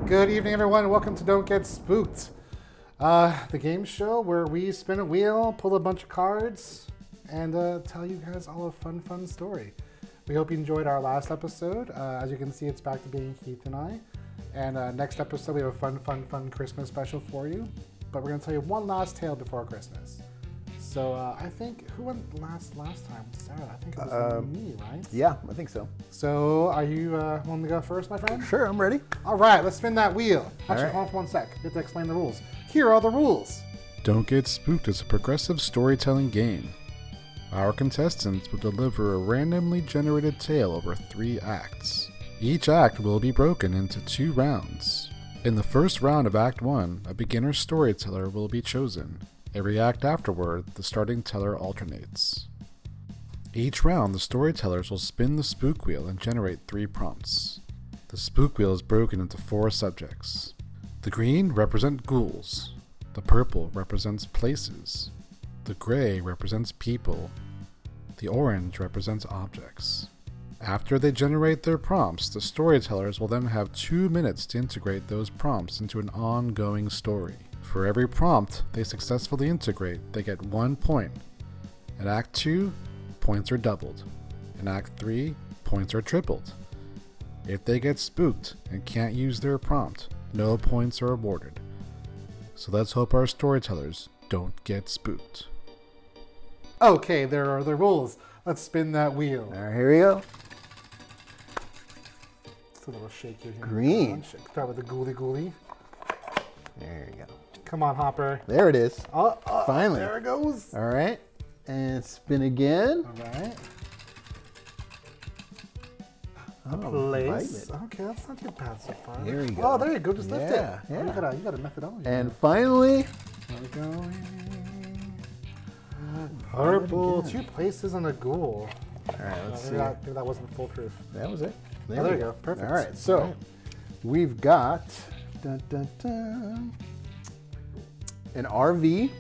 Good evening, everyone. Welcome to Don't Get Spooked, the game show where we spin a wheel, pull a bunch of cards, and tell you guys all a fun story. We hope you enjoyed our last episode. As you can see, it's back to being Heath and I. And next episode, we have a fun Christmas special for you. But we're going to tell you one last tale before Christmas. So I think, who went last time? Sarah, I think it was me, right? Yeah, I think so. So are you wanting to go first, my friend? Sure, I'm ready. All right, let's spin that wheel. Actually, right. hold on for 1 sec. You have to explain the rules. Here are the rules. Don't Get Spooked is a progressive storytelling game. Our contestants will deliver a randomly generated tale over 3 acts. Each act will be broken into 2 rounds. In the first round of Act 1, a beginner storyteller will be chosen. Every act afterward, the starting teller alternates. Each round, the storytellers will spin the spook wheel and generate 3 prompts. The spook wheel is broken into 4 subjects. The green represent ghouls. The purple represents places. The gray represents people. The orange represents objects. After they generate their prompts, the storytellers will then have 2 minutes to integrate those prompts into an ongoing story. For every prompt they successfully integrate, they get 1 point. In Act 2, points are doubled. In Act 3, points are tripled. If they get spooked and can't use their prompt, no points are awarded. So let's hope our storytellers don't get spooked. Okay, there are the rules. Let's spin that wheel. All right, here we go. It's a little shaky here. Green. Start with the ghoulie. There you go. Come on, Hopper. There it is. Oh, Finally. There it goes. All right. And spin again. All right. Oh, Place. violet. Okay, that's not too bad so far. There you go. Oh, there you go. Just lift it. Yeah, Oh, yeah. you got a methodology. And finally, there we go. Purple. 2 places and a ghoul. all right, let's see. Maybe that wasn't foolproof. That was it. There you go. Perfect. All right, so All right. we've got dun, dun, dun, an RV.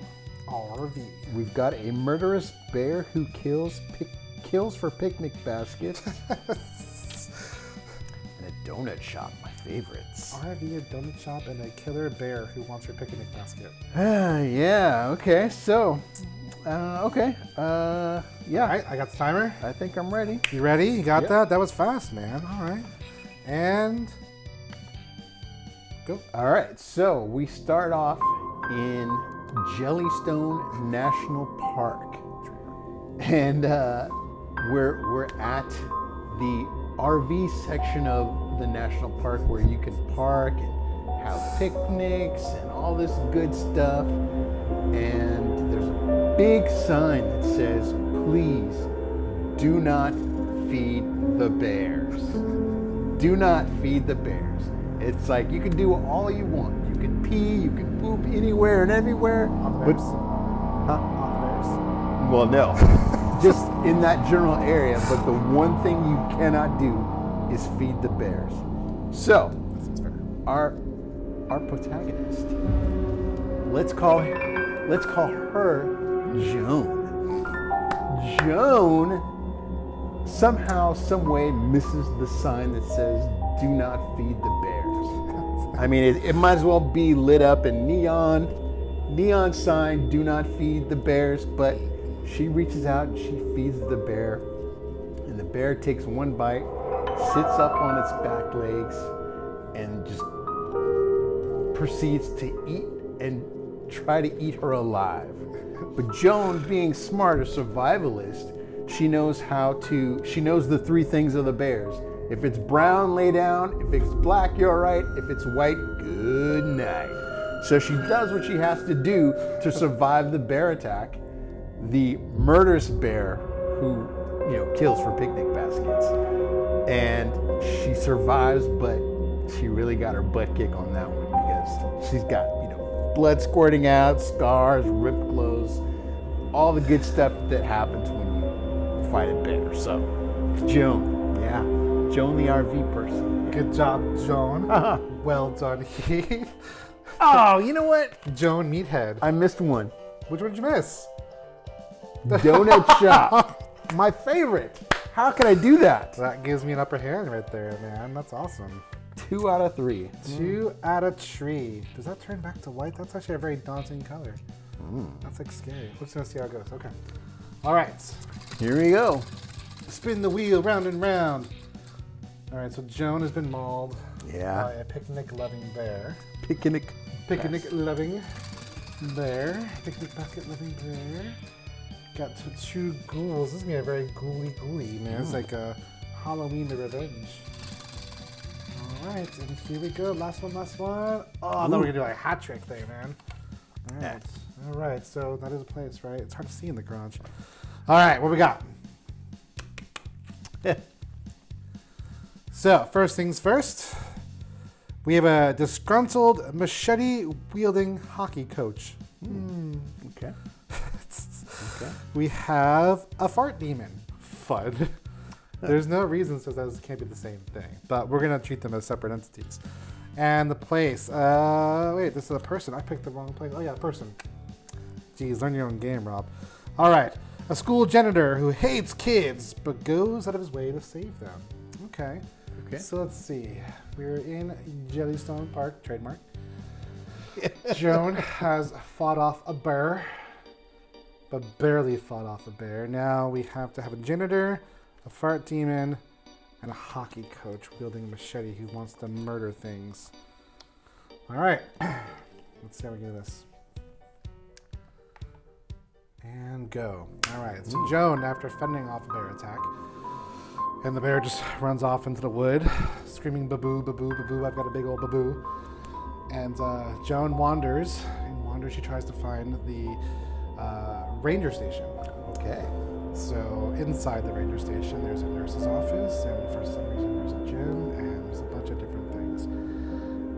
RV. We've got a murderous bear who kills for picnic baskets. And a donut shop, my favorites. RV, a donut shop, and a killer bear who wants your picnic basket. Yeah, okay, so, yeah. All right, I got the timer. I think I'm ready. You ready? You got Yep. that? That was fast, man. All right. And go. All right, so we start off in Jellystone National Park. And we're at the RV section of the national park where you can park and have picnics and all this good stuff. And there's a big sign that says, "Please do not feed the bears. Do not feed the bears." It's like you can do all you want. You can pee, you can poop anywhere and everywhere. On the but- bears. Huh? On Well, no, just in that general area. But the one thing you cannot do is feed the bears. So, our protagonist, let's call her Joan. Joan somehow, some way misses the sign that says "Do not feed the bears." I mean, it might as well be lit up in neon sign, "Do not feed the bears," but she reaches out and she feeds the bear, and the bear takes 1 bite, sits up on its back legs, and just proceeds to eat and try to eat her alive. But Joan, being smart, a survivalist, she knows the 3 things of the bears. If it's brown, lay down. If it's black, you're all right. If it's white, good night. So she does what she has to do to survive the bear attack. The murderous bear who, kills for picnic baskets. And she survives, but she really got her butt kicked on that one because she's got, blood squirting out, scars, ripped clothes, all the good stuff that happens when you fight a bear. So, Joan, yeah. Joan the RV person. Good job, Joan. Well done, Heath. Oh, you know what? Joan Meathead. I missed one. Which one did you miss? Donut shop. My favorite. How can I do that? That gives me an upper hand right there, man. That's awesome. 2 out of 3. 2 out of 3. Does that turn back to white? That's actually a very daunting color. That's like scary. We're just gonna see how it goes. Okay. All right. Here we go. Spin the wheel round and round. All right. So Joan has been mauled Yeah. by a picnic-loving bear. Picnic. Picnic-loving bear. Picnic basket-loving bear. Got 2 ghouls. This is gonna be a very ghouly, man. It's like a Halloween the Revenge. All right, and here we go. Last one. Oh, I thought we were gonna do like a hat trick there, man. All right. So that is a place, right? It's hard to see in the garage. All right, what we got? So first things first, we have a disgruntled machete-wielding hockey coach. Okay. Okay. We have a fart demon. Fun. There's no reason so those can't be the same thing, but we're gonna treat them as separate entities. And the place. Wait, this is a person. I picked the wrong place. Oh yeah, person. Geez, learn your own game, Rob. All right, a school janitor who hates kids but goes out of his way to save them. Okay. Okay. So let's see. We're in Jellystone Park, trademark. Joan has fought off a bear, but barely fought off a bear. Now we have to have a janitor, a fart demon, and a hockey coach wielding a machete who wants to murder things. All right, let's see how we do this. And go. All right, so Joan, after fending off a bear attack, and the bear just runs off into the wood, screaming baboo, baboo, baboo, I've got a big old baboo. And Joan wanders, she tries to find the ranger station. Okay. So inside the ranger station, there's a nurse's office, and for some reason there's a gym, and there's a bunch of different things.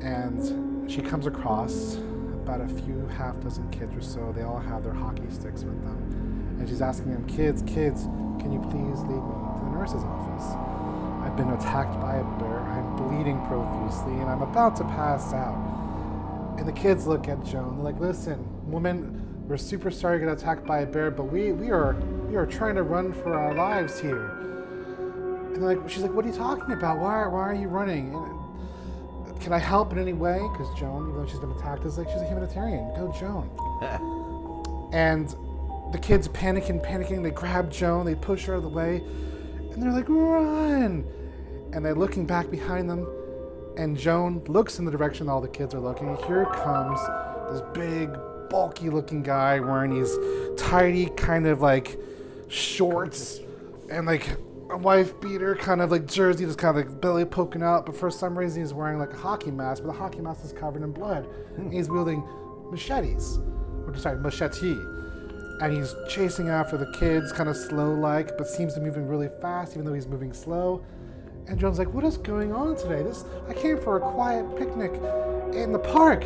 And she comes across about a few half dozen kids or so. They all have their hockey sticks with them. And she's asking them, kids, can you please lead me to the nurse's office? I've been attacked by a bear, I'm bleeding profusely, and I'm about to pass out. And the kids look at Joan, they're like, listen, woman, we're super sorry you got attacked by a bear, but we are trying to run for our lives here. And they're like, she's like, what are you talking about? Why are you running? And, can I help in any way? Because Joan, even though she's been attacked, is like, she's a humanitarian. Go, Joan. And the kids panicking. They grab Joan, they push her out of the way, and they're like, run! And they're looking back behind them, and Joan looks in the direction all the kids are looking. Here comes this big, bulky-looking guy wearing these tidy kind of like shorts and like a wife beater kind of like jersey, just kind of like belly poking out. But for some reason, he's wearing like a hockey mask, but the hockey mask is covered in blood. And he's wielding machetes, machete. And he's chasing after the kids, kind of slow-like, but seems to be moving really fast, even though he's moving slow. And Joan's like, what is going on today? I came for a quiet picnic in the park.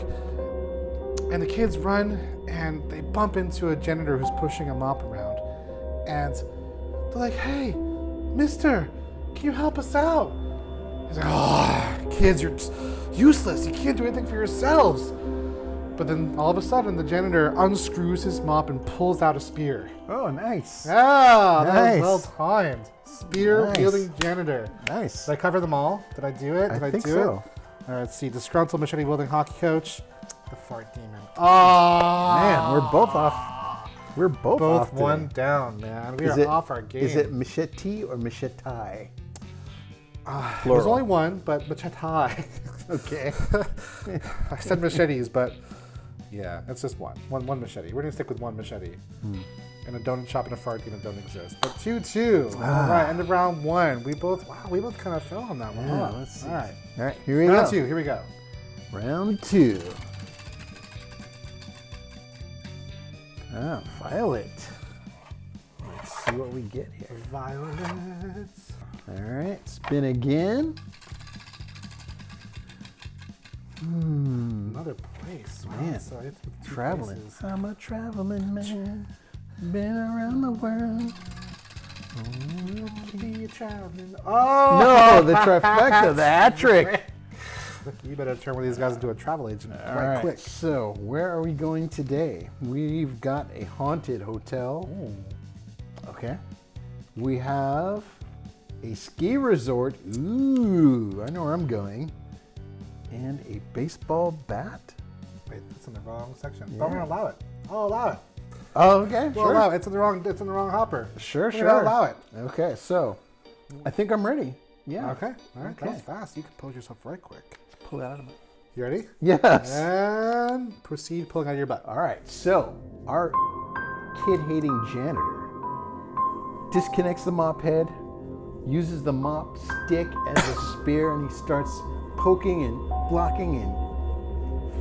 And the kids run, and they bump into a janitor who's pushing a mop around. And they're like, hey, mister, can you help us out? He's like, oh, kids, you're useless. You can't do anything for yourselves. But then all of a sudden, the janitor unscrews his mop and pulls out a spear. Oh, nice. Ah, Nice. that was well timed. Spear Nice. wielding janitor. Nice. Did I cover them all? Did I do it? Did I think do so. it? All right, let's see. Disgruntled machete wielding hockey coach. The fart demon. Oh, Man, we're both off. We're both off today. one down, man. We Is are it- off our game. Is it machete or machete? There's plural? only one, but machete. Okay. I said machetes, but yeah, it's just one. One machete. We're gonna stick with one machete. And a donut shop and a fart demon don't exist. But 2-2. All right, end of round 1. We both kind of fell on that one. Yeah, huh? let's see. All right. All right, here we Round go. 2. Here we go. Round 2. Ah, violet. Let's see what we get here. Violets. All right, spin again. Another place. Wow, Man, so I hit 2 traveling. places. I'm a traveling man. Been around the world. Be traveling. Oh! No, the trifecta, the hat trick. You better turn one of these guys into a travel agent All right right, quick. so where are we going today? We've got a haunted hotel. Okay. We have a ski resort. Ooh, I know where I'm going. And a baseball bat. Wait, it's in the wrong section. Yeah. Don't allow it. I'll allow it. Oh, okay. We'll Sure. allow it. It's in the wrong hopper. Sure, We're sure. gonna allow it. Okay, so I think I'm ready. Yeah. Okay. All right. Okay. That was fast. You can pose yourself right quick. Pull it out of my. You ready? Yes. And proceed pulling out of your butt. All right. So our kid-hating janitor disconnects the mop head, uses the mop stick as a spear, and he starts poking and blocking and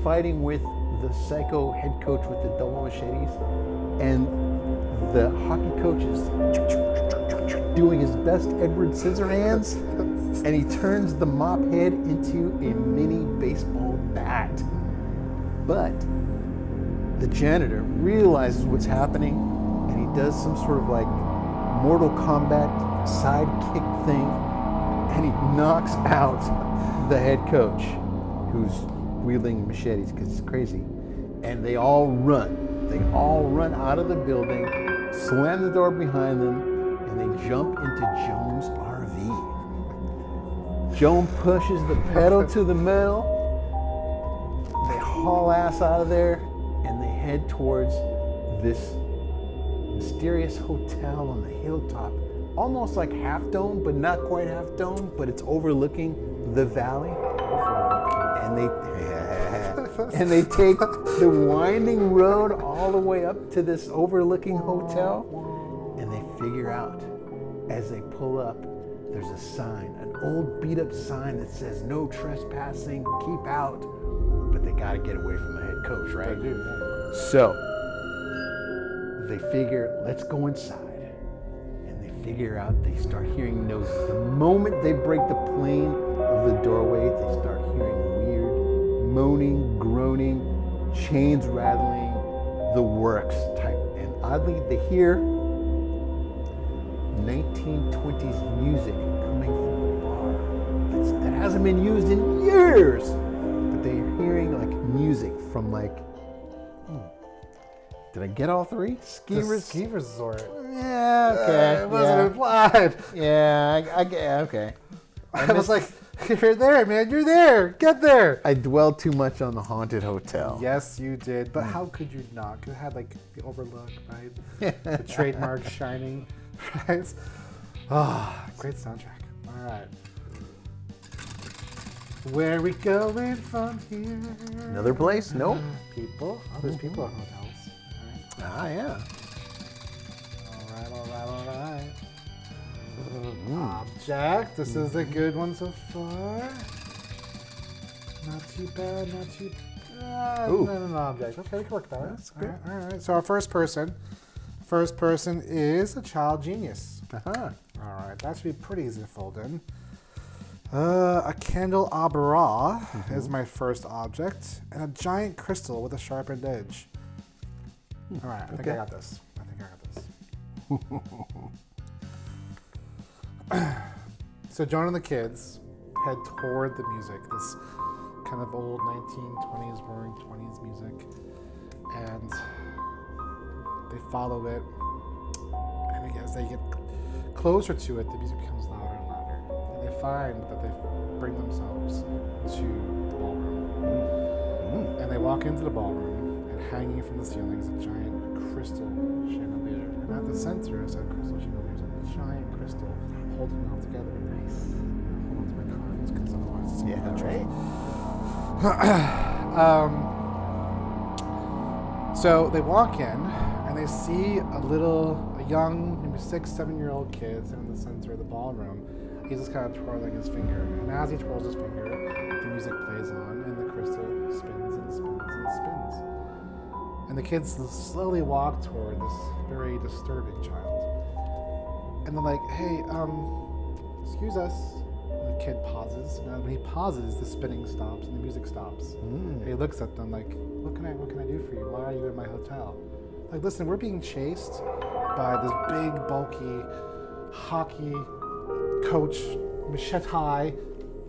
fighting with the psycho head coach with the double machetes. And the hockey coach is doing his best Edward Scissorhands, and he turns the mop head into a mini baseball bat. But the janitor realizes what's happening, and he does some sort of like Mortal Kombat sidekick thing, and he knocks out the head coach, who's wielding machetes because he's crazy. And they all run. They all run out of the building, slam the door behind them, and they jump into Joan's RV. Joan pushes the pedal to the metal. They haul ass out of there, and they head towards this mysterious hotel on the hilltop, almost like Half Dome, but not quite Half Dome, but it's overlooking the valley. And they take the winding road all the way up to this overlooking hotel, and they figure out as they pull up, there's a sign, an old beat up sign that says no trespassing, keep out, but they gotta get away from the head coach, right? They do, yeah. So they figure, let's go inside. And they figure out, they start hearing noises. The moment they break the plane of the doorway, they start hearing weird moaning, groaning, chains rattling, the works type. And oddly, they hear 1920s music coming from a bar that hasn't been used in years. But they're hearing like music from like, did I get all three? Ski resort. Yeah, okay. It wasn't implied. Yeah, okay. I was like, you're there, man. You're there. Get there. I dwelled too much on the haunted hotel. Yes, you did. But how could you not? 'Cause it had like the overlook, right? The trademark shining, right? Ah, great soundtrack. All right. Where are we going from here? Another place? Nope. People. Oh, there's people at hotels. Ah, yeah. All right. Object. This is a good one so far. Not too bad. Not an object. Okay, we can work that. That's good. All right. So our first person is a child genius. Uh-huh. All right, that should be pretty easy to fold in. A candelabra is my first object, and a giant crystal with a sharpened edge. All right, I think I got this. So Joan and the kids head toward the music, this kind of old 1920s, roaring 20s music, and they follow it. And as they get closer to it, the music becomes louder and louder. And they find that they bring themselves to the ballroom. And they walk into the ballroom, and hanging from the ceiling is a giant crystal chandelier. And at the center is that crystal chandelier is a giant crystal holding it all together. Nice. Hold on to my cards, because otherwise it's going to right. So they walk in, and they see a young, maybe 6-7-year-old kid sitting in the center of the ballroom. He's just kind of twirling his finger, and as he twirls his finger, the music plays on, and the crystal spins and spins and spins. And the kids slowly walk toward this very disturbing child. And they're like, hey, excuse us. And the kid pauses. And when he pauses, the spinning stops and the music stops. And he looks at them like, what can I do for you? Why are you in my hotel? Like, listen, we're being chased by this big, bulky hockey coach, machete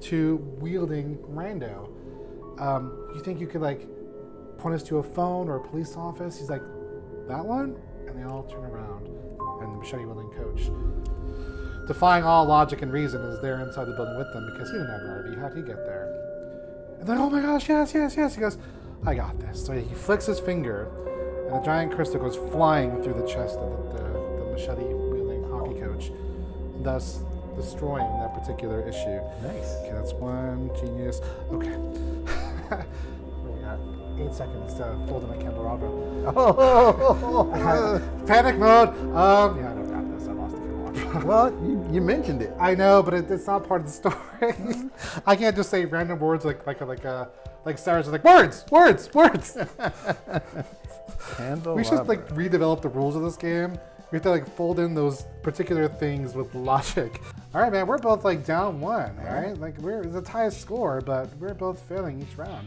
to wielding rando. You think you could like point us to a phone or a police office? He's like, that one? And they all turn around, and the machete wielding coach defying all logic and reason, is there inside the building with them because he didn't have an RV. How'd he get there? And they're like, oh my gosh, yes. He goes, I got this. So he flicks his finger, and a giant crystal goes flying through the chest of the machete-wielding hockey coach, thus destroying that particular issue. Nice. Okay, that's one. Genius. Okay. We got 8 seconds to fold in a candelabra. Panic mode. Yeah, I don't got this. I lost the candelabra. Well, you mentioned it. I know, but it's not part of the story. I can't just say random words like Sarah's like words. We should like redevelop the rules of this game. We have to like fold in those particular things with logic. All right, man, we're both like down 1, all right? Like it's a tie score, but we're both failing each round.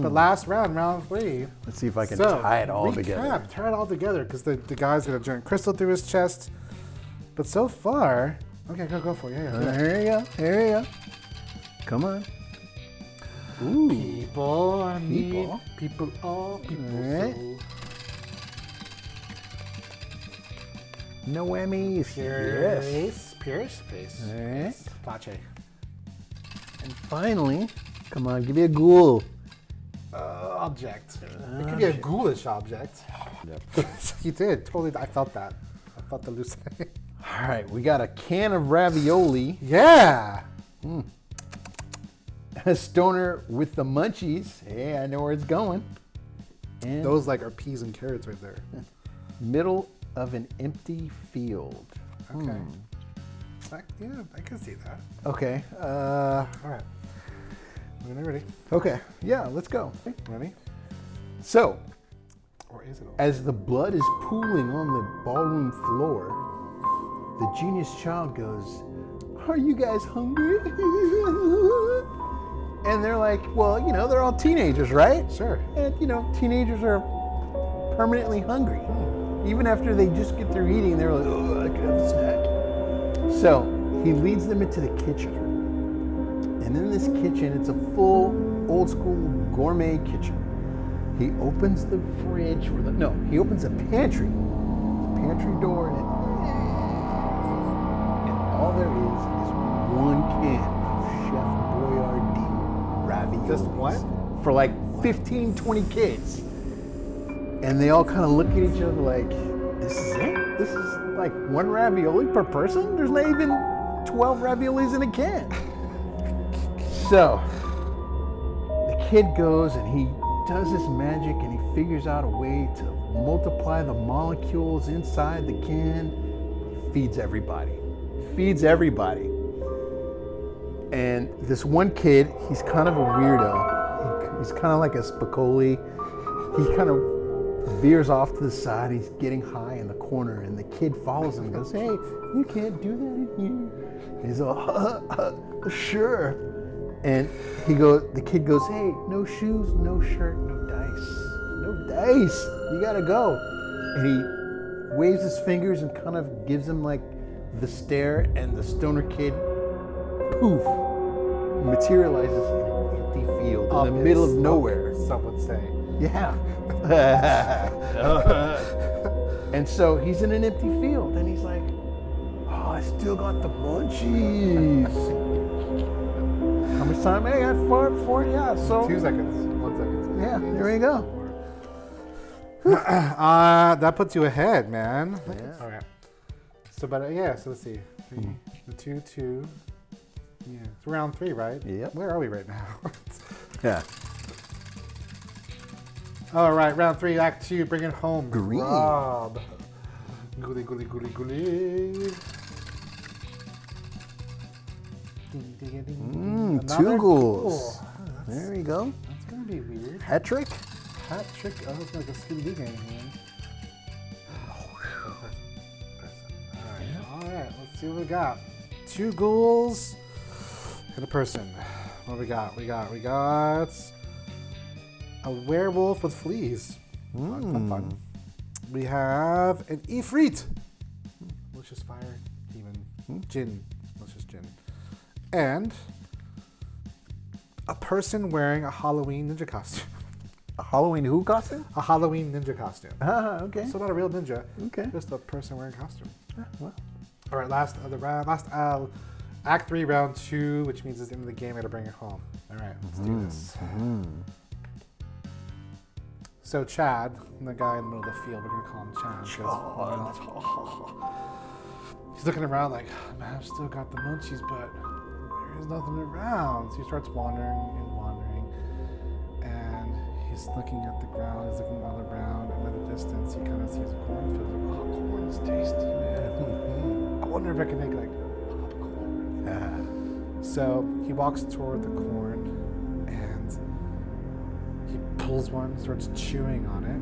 But last round, round 3. Let's see if I can tie it all together. Tie it all together, because the guy's got a giant crystal through his chest. But so far, okay, go for it. Yeah. Here you go. Come on. Ooh. People, I need people, all people. All right. So. No whammies. Pierce. All right. Plache. And finally, come on, give me a ghoul. Object. It could be a ghoulish object. Yep. You did, totally. I felt that. I felt the loosening. All right, we got a can of ravioli. Yeah. A stoner with the munchies. Hey, I know where it's going. And Those like are peas and carrots right there. middle of an empty field. Okay. Yeah, I can see that. Okay. All right. When you're ready. Okay. Yeah, let's go. Ready? So, Or is it? as the blood is pooling on the ballroom floor, the genius child goes, "Are you guys hungry?" And they're like, well, they're all teenagers, right? Sure. And, teenagers are permanently hungry. Even after they just get through eating, they're like, oh, I could have a snack. So he leads them into the kitchen. And in this kitchen, it's a full old school gourmet kitchen. He opens the fridge, he opens a pantry. The pantry door, and all there is one can of Chef Boyardee ravioli. Just what? For like 15, 20 kids. And they all kind of look at each other like, this is it? This is like one ravioli per person? There's not even 12 raviolis in a can. So, the kid goes and he does this magic and he figures out a way to multiply the molecules inside the can. Feeds everybody. And this one kid, he's kind of a weirdo. He's kind of like a Spicoli. He kind of veers off to the side. He's getting high in the corner, and the kid follows him and goes, "Hey, you can't do that in here." And he's all, "Sure." And the kid goes, "Hey, no shoes, no shirt, no dice. You gotta go." And he waves his fingers and kind of gives him like the stare, and the stoner kid, poof, materializes in an empty field in the middle of nowhere. Some would say. Yeah. And so he's in an empty field, and he's like, "Oh, I still got the munchies." How much time? Hey, I got 4, yeah, so. 2 seconds. 1 second. Yeah, there you go. That puts you ahead, man. Yeah. All right. So let's see. 3, the 2. Yeah, it's round 3, right? Yep. Where are we right now? Yeah. All right, round 3, act 2, bring it home. Green. Rob. Gooly. 2 ghouls. There you go. That's gonna be weird. Hat trick? Hat trick. Oh, it's like a Scooby-Doo game, man. All right, let's see what we got. 2 ghouls and a person. What do we got? We got a werewolf with fleas. Fun. We have an Ifrit. Malicious fire demon. Jinn. Malicious jinn. And a person wearing a Halloween ninja costume. A Halloween who costume? A Halloween ninja costume. Ah, okay. So not a real ninja. Okay. Just a person wearing a costume. Well, All right, last Act 3, round 2, which means it's the end of the game. I gotta bring it home. All right, let's do this. So Chad, the guy in the middle of the field, we're gonna call him Chad. He's looking around like, man, I've still got the munchies, but there's nothing around. So he starts wandering, and he's looking at the ground. He's looking all around, and at a distance, he kind of sees a cornfield. He's like, oh, corn's tasty, man. I wonder if I can make like popcorn. So he walks toward the corn, and he pulls one, starts chewing on it,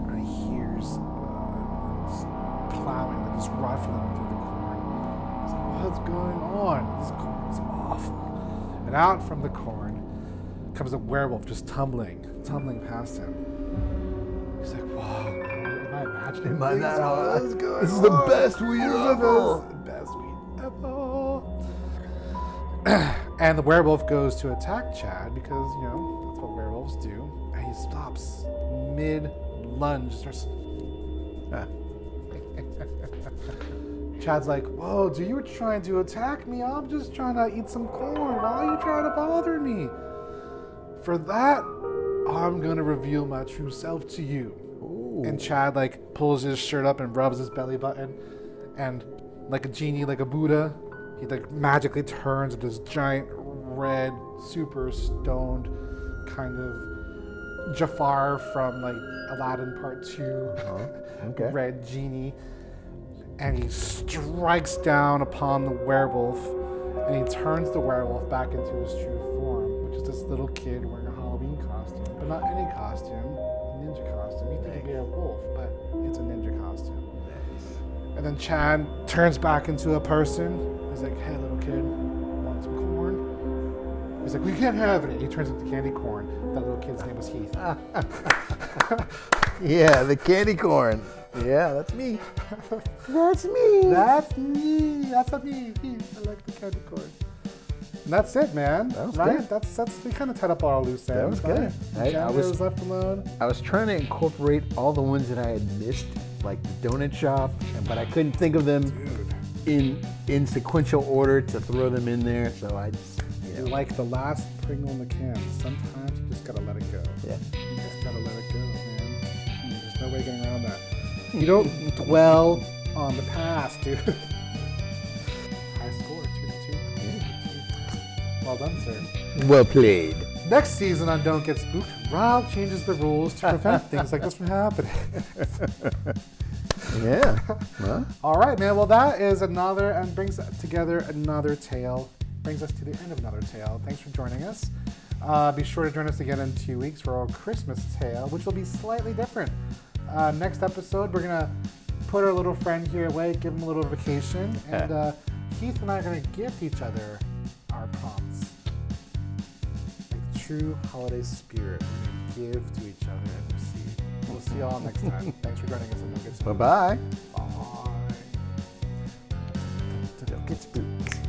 and he hears plowing, like just rifling through the corn. He's like, what's going on? This corn is awful. And out from the corn comes a werewolf just tumbling past him. He's like, whoa, am I imagining? Am I not all this going This is on? the best weed ever. The best weed ever. And the werewolf goes to attack Chad because, you know, that's what werewolves do. And he stops mid-lunge, starts... Chad's like, whoa, dude, you were trying to attack me. I'm just trying to eat some corn. Why are you trying to bother me? For that, I'm going to reveal my true self to you. Ooh. And Chad, like, pulls his shirt up and rubs his belly button. And like a genie, like a Buddha, he, like, magically turns into this giant, red, super stoned kind of Jafar from, like, Aladdin Part 2. Okay. Red genie. And he strikes down upon the werewolf, and he turns the werewolf back into his true form, which is this little kid wearing a Halloween costume, but not any costume, a ninja costume. You think it'd be a wolf, but it's a ninja costume. Nice. And then Chad turns back into a person. He's like, hey, little kid, want some corn? He's like, we can't have it. He turns into candy corn. That little kid's name was Heath. Yeah, the candy corn. Yeah, that's me. That's me. That's me. That's me. I like the candy corn. And that's it, man. That was right? good. That's we kind of tied up all our loose ends. That was good. I was left alone. I was trying to incorporate all the ones that I had missed, like the donut shop, but I couldn't think of them in sequential order to throw them in there. So I just, like the last Pringle in the can. Sometimes you just gotta let it go. Yeah. You just gotta let it go, man. There's no way getting around that. You don't dwell on the past, dude. High score, 2-2. Well done, sir. Well played. Next season on Don't Get Spooked, Rob changes the rules to prevent things like this from happening. Yeah. Well. All right, man. Well, that is another, and brings together another tale. Brings us to the end of another tale. Thanks for joining us. Be sure to join us again in 2 weeks for our Christmas tale, which will be slightly different. Next episode, we're going to put our little friend here away, give him a little vacation, and Heath and I are going to gift each other our prompts. Like the true holiday spirit. We're going to give to each other and receive. We'll see y'all next time. Thanks for joining us on Don't Get Spooked. Bye-bye. Bye. Don't get spooked.